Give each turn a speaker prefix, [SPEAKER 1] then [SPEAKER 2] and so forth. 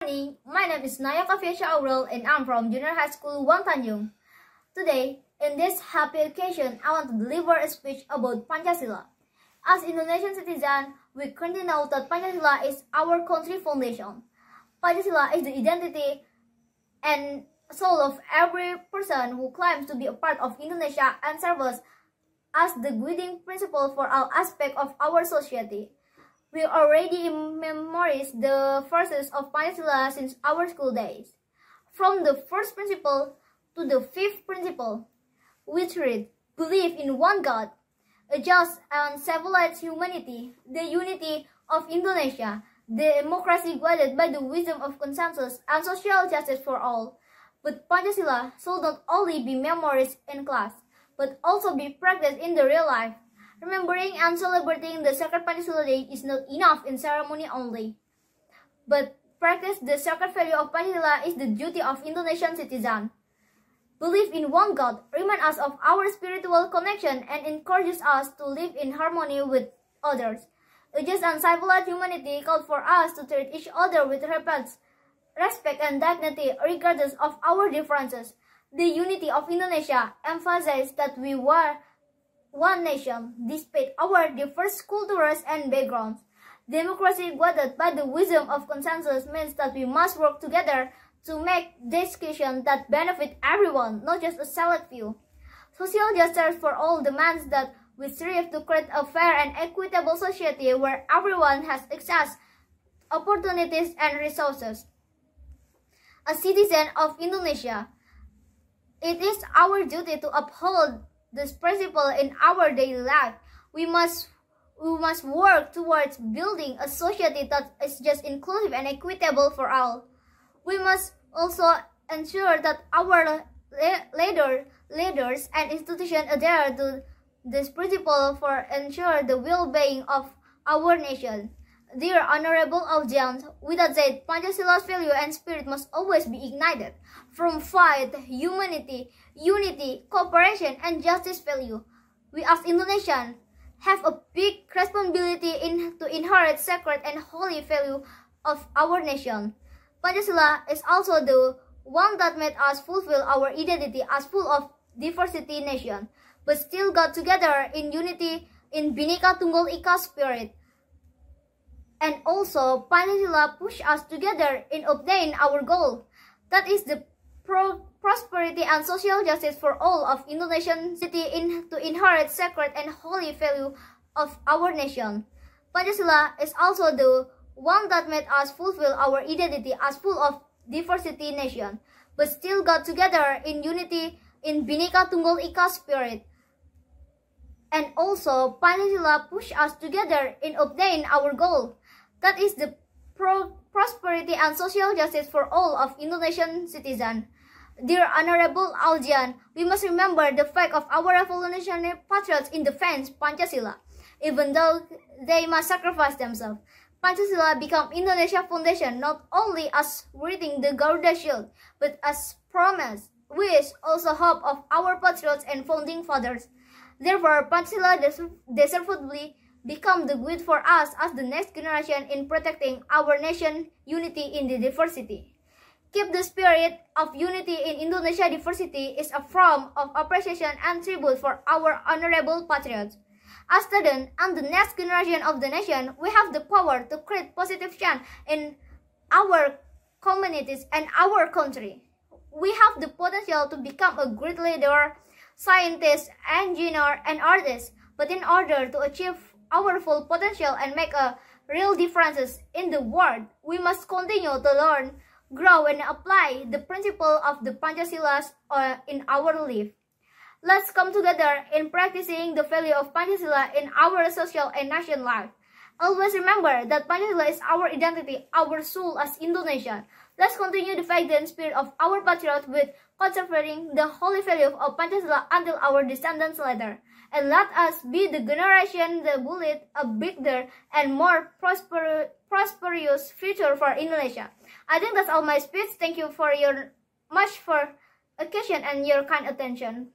[SPEAKER 1] Morning, my name is Nayaka Fiesya Aurel and I'm from Junior High School 1 Tanjung. Today, in this happy occasion, I want to deliver a speech about Pancasila. As Indonesian citizens, we currently know that Pancasila is our country foundation. Pancasila is the identity and soul of every person who claims to be a part of Indonesia and serves as the guiding principle for all aspects of our society. We already memorize the verses of Pancasila since our school days. From the first principle to the fifth principle, which read, believe in one God, a just and civilized humanity, the unity of Indonesia, democracy guided by the wisdom of consensus and social justice for all. But Pancasila should not only be memorized in class, but also be practiced in the real life. Remembering and celebrating the sacred Pancasila Day is not enough in ceremony only, but practice the sacred value of Pancasila is the duty of Indonesian citizens. Belief in one God reminds us of our spiritual connection and encourages us to live in harmony with others. A just and civilized humanity calls for us to treat each other with respect and dignity regardless of our differences. The unity of Indonesia emphasizes that we were one nation, despite our diverse cultures and backgrounds. Democracy guided by the wisdom of consensus means that we must work together to make decisions that benefit everyone, not just a select few. Social justice for all demands that we strive to create a fair and equitable society where everyone has access, opportunities, and resources. As citizens of Indonesia, it is our duty to uphold this principle in our daily life. We must work towards building a society that is just inclusive and equitable for all. We must also ensure that our leaders and institutions adhere to this principle for ensure the well-being of our nation. Dear honorable audience, with that said, Pancasila's value and spirit must always be ignited from fight, humanity, unity, cooperation, and justice value. We as Indonesians have a big responsibility to inherit sacred and holy value of our nation. Pancasila is also the one that made us fulfill our identity as full of diversity nation, but still got together in unity in Bhinneka Tunggal Ika spirit. And also, Pancasila push us together in obtaining our goal, that is the prosperity and social justice for all of Indonesian city to inherit sacred and holy value of our nation. Pancasila is also the one that made us fulfill our identity as full of diversity nation, but still got together in unity in Bhinneka Tunggal Ika spirit. And also, Pancasila push us together in obtaining our goal, that is the prosperity and social justice for all of Indonesian citizens. Dear honorable audience, we must remember the fact of our revolutionary patriots in defense Pancasila. Even though they must sacrifice themselves, Pancasila become Indonesia foundation not only as wielding the Garuda shield, but as promise, wish, also hope of our patriots and founding fathers. Therefore, Pancasila deservedly become the guide for us as the next generation in protecting our nation unity in the diversity. Keep the spirit of unity in Indonesia diversity is a form of appreciation and tribute for our honorable patriots. As students and the next generation of the nation, we have the power to create positive change in our communities and our country. We have the potential to become a great leader, scientist, engineer, and artist, but in order to achieve our full potential and make a real differences in the world, we must continue to learn, grow, and apply the principle of the Pancasila in our life. Let's come together in practicing the value of Pancasila in our social and national life. Always remember that Pancasila is our identity, our soul as Indonesian. Let's continue the faith and spirit of our patriots with conserving the holy value of Pancasila until our descendants later. And let us be the generation that will lead a bigger and more prosperous future for Indonesia. I think that's all my speech. Thank you for your much for occasion and your kind attention.